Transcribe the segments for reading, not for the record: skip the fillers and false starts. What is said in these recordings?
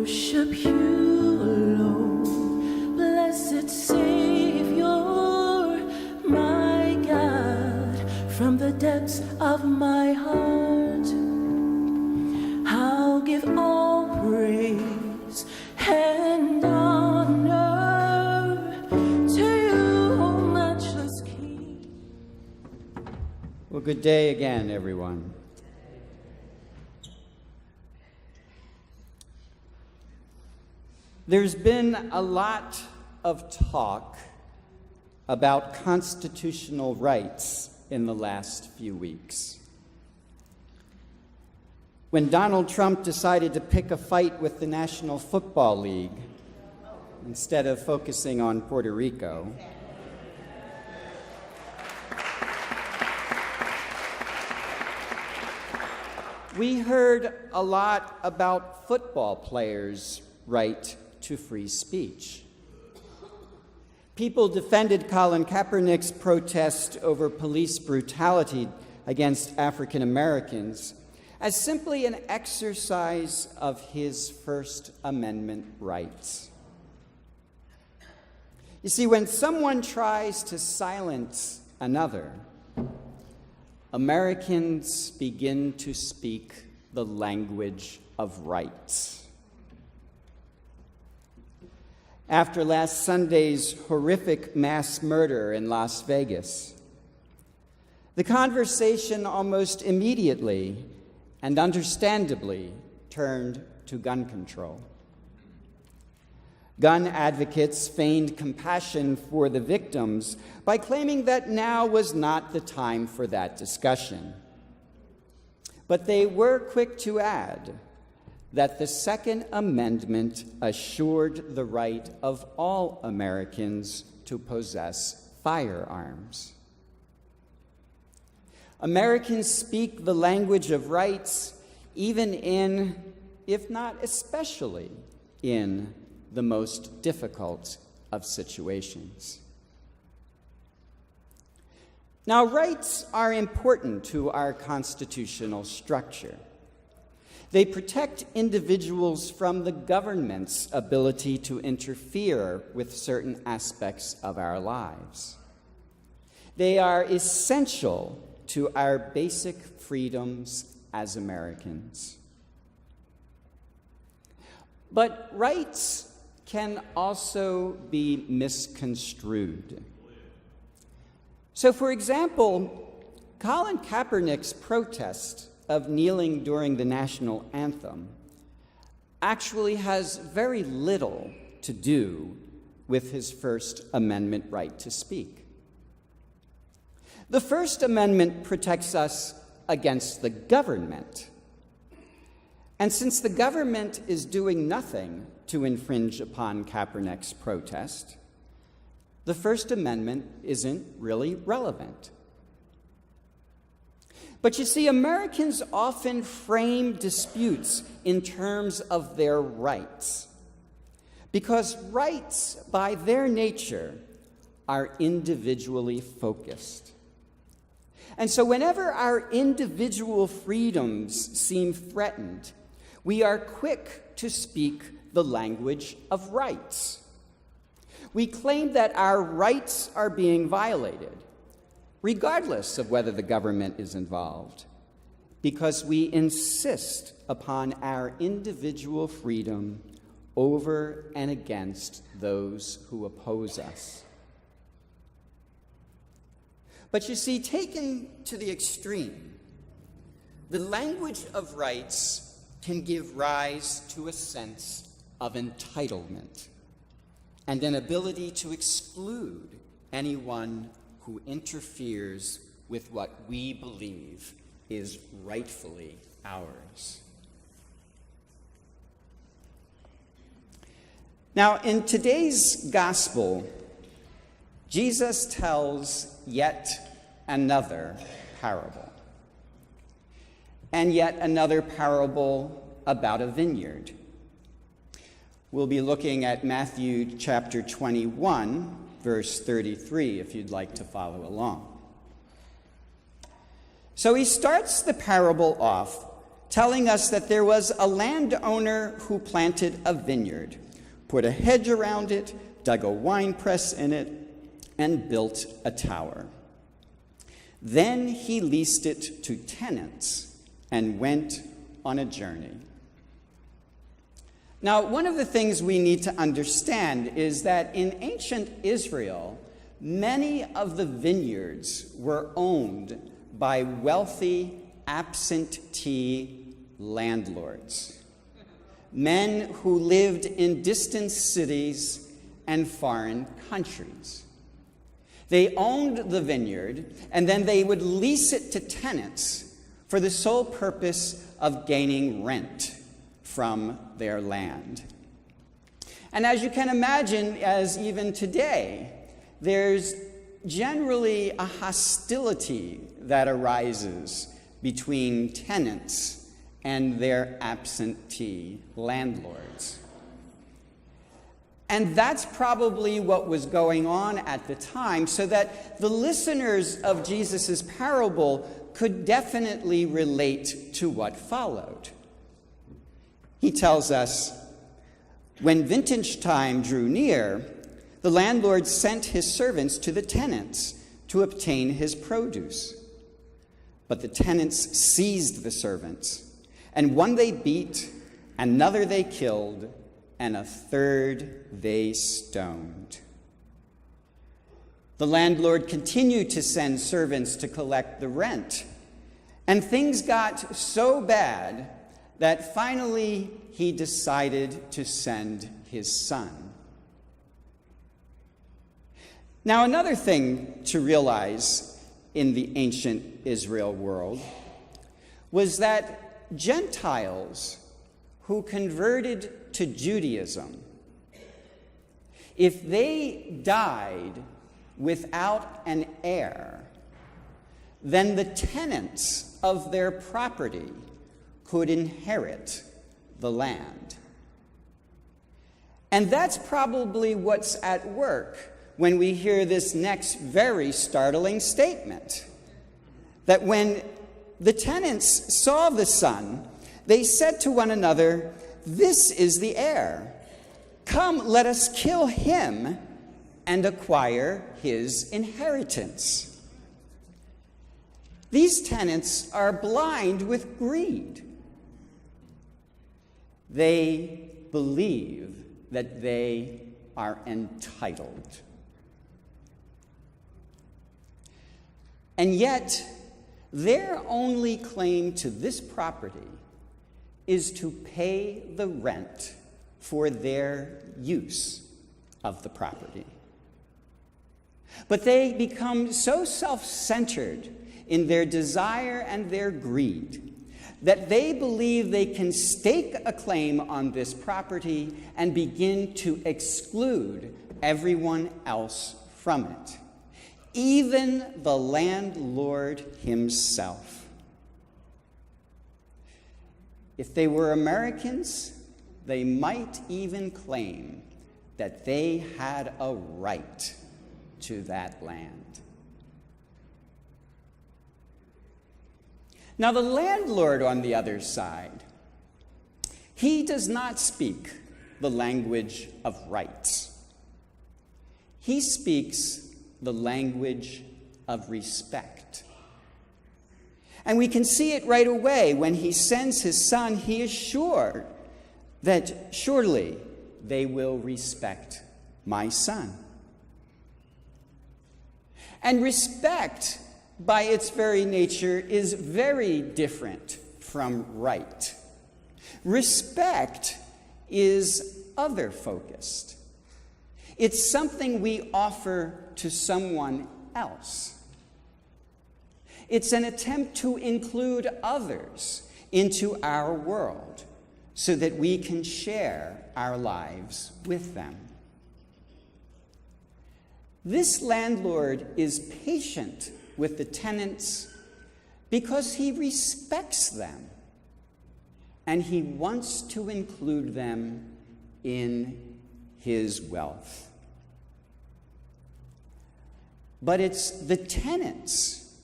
worship you alone, blessed Savior, my God, from the depths of my heart, I'll give all praise and honor to you, O matchless King. Well, good day again, everyone. There's been a lot of talk about constitutional rights in the last few weeks. When Donald Trump decided to pick a fight with the National Football League instead of focusing on Puerto Rico, we heard a lot about football players' right to free speech. People defended Colin Kaepernick's protest over police brutality against African Americans as simply an exercise of his First Amendment rights. You see, when someone tries to silence another, Americans begin to speak the language of rights. After last Sunday's horrific mass murder in Las Vegas, the conversation almost immediately and understandably turned to gun control. Gun advocates feigned compassion for the victims by claiming that now was not the time for that discussion. But they were quick to add that the Second Amendment assured the right of all Americans to possess firearms. Americans speak the language of rights even in, if not especially in, the most difficult of situations. Now, rights are important to our constitutional structure. They protect individuals from the government's ability to interfere with certain aspects of our lives. They are essential to our basic freedoms as Americans. But rights can also be misconstrued. So, for example, Colin Kaepernick's protest of kneeling during the national anthem actually has very little to do with his First Amendment right to speak. The First Amendment protects us against the government. And since the government is doing nothing to infringe upon Kaepernick's protest, the First Amendment isn't really relevant. But you see, Americans often frame disputes in terms of their rights, because rights, by their nature, are individually focused. And so whenever our individual freedoms seem threatened, we are quick to speak the language of rights. We claim that our rights are being violated, regardless of whether the government is involved, because we insist upon our individual freedom over and against those who oppose us. But you see, taken to the extreme, the language of rights can give rise to a sense of entitlement and an ability to exclude anyone who interferes with what we believe is rightfully ours. Now, in today's gospel, Jesus tells yet another parable, and yet another parable about a vineyard. We'll be looking at Matthew chapter 21, verse 33, if you'd like to follow along. So he starts the parable off telling us that there was a landowner who planted a vineyard, put a hedge around it, dug a wine press in it, and built a tower. Then he leased it to tenants and went on a journey. Now, one of the things we need to understand is that in ancient Israel, many of the vineyards were owned by wealthy absentee landlords, men who lived in distant cities and foreign countries. They owned the vineyard, and then they would lease it to tenants for the sole purpose of gaining rent from their land. And as you can imagine, as even today, there's generally a hostility that arises between tenants and their absentee landlords. And that's probably what was going on at the time, so that the listeners of Jesus' parable could definitely relate to what followed. He tells us, when vintage time drew near, the landlord sent his servants to the tenants to obtain his produce. But the tenants seized the servants, and one they beat, another they killed, and a third they stoned. The landlord continued to send servants to collect the rent, and things got so bad that finally he decided to send his son. Now, another thing to realize in the ancient Israel world was that Gentiles who converted to Judaism, if they died without an heir, then the tenants of their property could inherit the land. And that's probably what's at work when we hear this next very startling statement, that when the tenants saw the son, they said to one another, "This is the heir. Come, let us kill him and acquire his inheritance." These tenants are blind with greed. They believe that they are entitled. And yet, their only claim to this property is to pay the rent for their use of the property. But they become so self-centered in their desire and their greed that they believe they can stake a claim on this property and begin to exclude everyone else from it, even the landlord himself. If they were Americans, they might even claim that they had a right to that land. Now, the landlord, on the other side, he does not speak the language of rights. He speaks the language of respect. And we can see it right away. When he sends his son, he is sure that surely they will respect my son. And respect, by its very nature, is very different from right. Respect is other-focused. It's something we offer to someone else. It's an attempt to include others into our world so that we can share our lives with them. This landlord is patient with the tenants because he respects them and he wants to include them in his wealth. But it's the tenants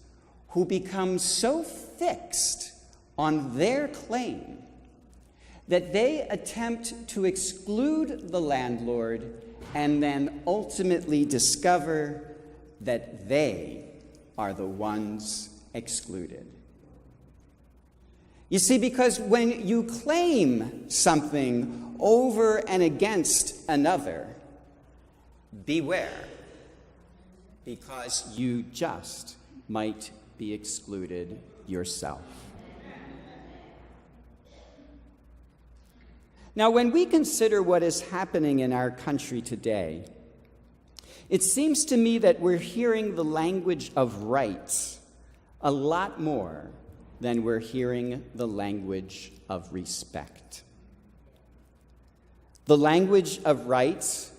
who become so fixed on their claim that they attempt to exclude the landlord and then ultimately discover that they are the ones excluded. You see, because when you claim something over and against another, beware, because you just might be excluded yourself. Now, when we consider what is happening in our country today, it seems to me that we're hearing the language of rights a lot more than we're hearing the language of respect. The language of rights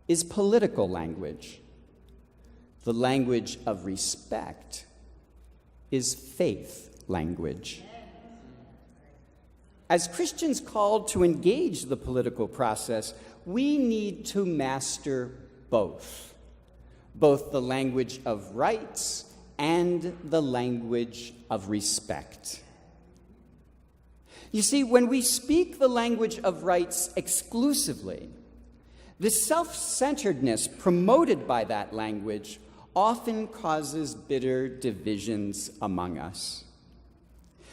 is political language. The language of respect is faith language. As Christians called to engage the political process, we need to master both the language of rights and the language of respect. You see, when we speak the language of rights exclusively, the self-centeredness promoted by that language often causes bitter divisions among us.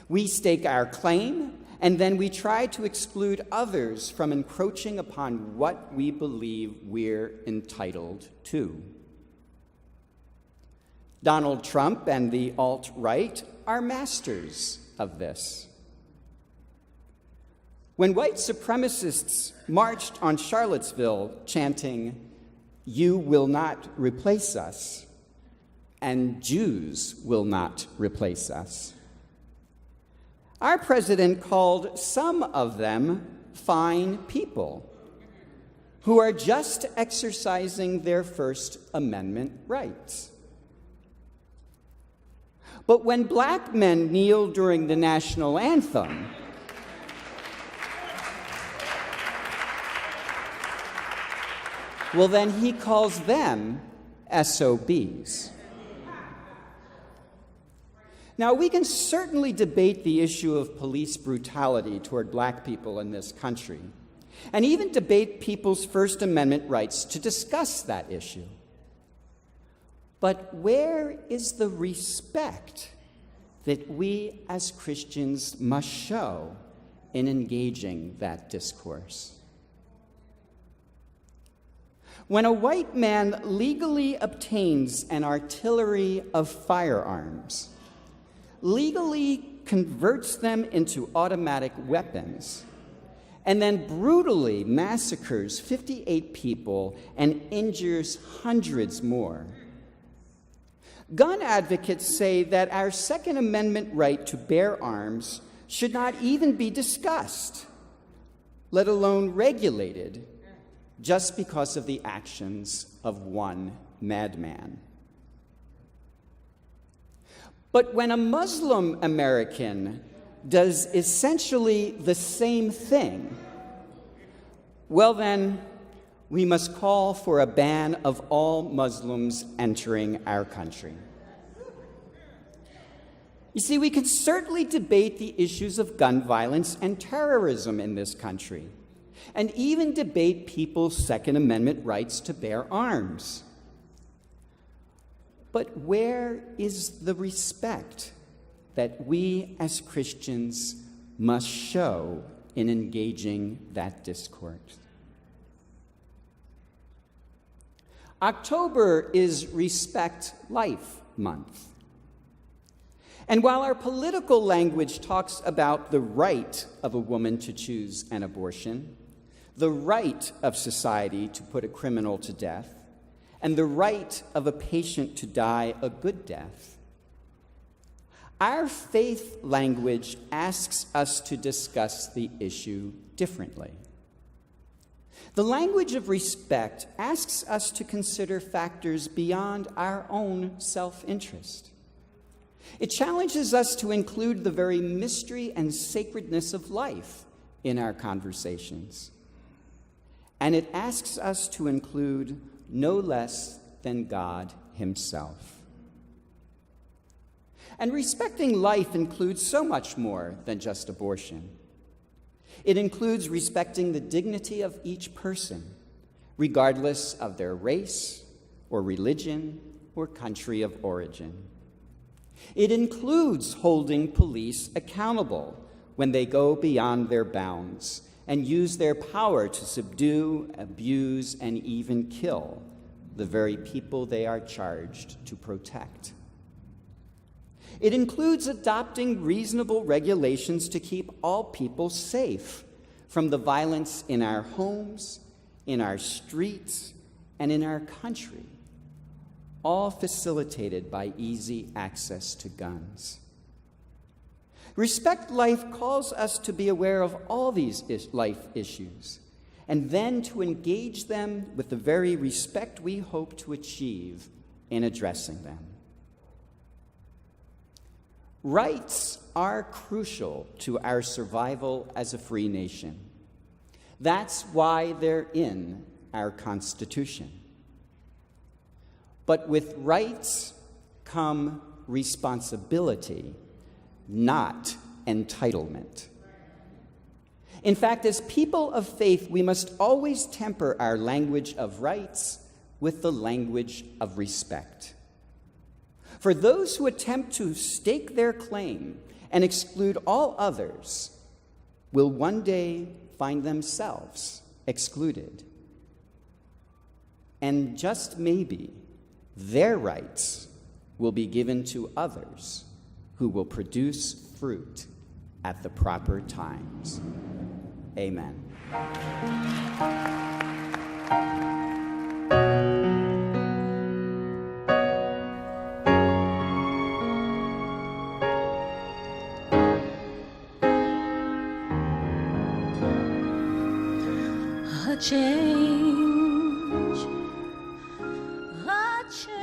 We stake our claim, and then we try to exclude others from encroaching upon what we believe we're entitled to. Donald Trump and the alt-right are masters of this. When white supremacists marched on Charlottesville chanting, "You will not replace us," and "Jews will not replace us," our president called some of them fine people who are just exercising their First Amendment rights. But when black men kneel during the national anthem, well, then he calls them SOBs. Now, we can certainly debate the issue of police brutality toward black people in this country, and even debate people's First Amendment rights to discuss that issue. But where is the respect that we as Christians must show in engaging that discourse? When a white man legally obtains an artillery of firearms, legally converts them into automatic weapons, and then brutally massacres 58 people and injures hundreds more, gun advocates say that our Second Amendment right to bear arms should not even be discussed, let alone regulated, just because of the actions of one madman. But when a Muslim American does essentially the same thing, well then, we must call for a ban of all Muslims entering our country. You see, we can certainly debate the issues of gun violence and terrorism in this country, and even debate people's Second Amendment rights to bear arms. But where is the respect that we as Christians must show in engaging that discourse? October is Respect Life Month. And while our political language talks about the right of a woman to choose an abortion, the right of society to put a criminal to death, and the right of a patient to die a good death, our faith language asks us to discuss the issue differently. The language of respect asks us to consider factors beyond our own self-interest. It challenges us to include the very mystery and sacredness of life in our conversations. And it asks us to include no less than God Himself. And respecting life includes so much more than just abortion. It includes respecting the dignity of each person, regardless of their race or religion or country of origin. It includes holding police accountable when they go beyond their bounds and use their power to subdue, abuse, and even kill the very people they are charged to protect. It includes adopting reasonable regulations to keep all people safe from the violence in our homes, in our streets, and in our country, all facilitated by easy access to guns. Respect Life calls us to be aware of all these life issues and then to engage them with the very respect we hope to achieve in addressing them. Rights are crucial to our survival as a free nation. That's why they're in our Constitution. But with rights come responsibility, not entitlement. In fact, as people of faith, we must always temper our language of rights with the language of respect. For those who attempt to stake their claim and exclude all others will one day find themselves excluded. And just maybe, their rights will be given to others who will produce fruit at the proper times. Amen. A change, a change.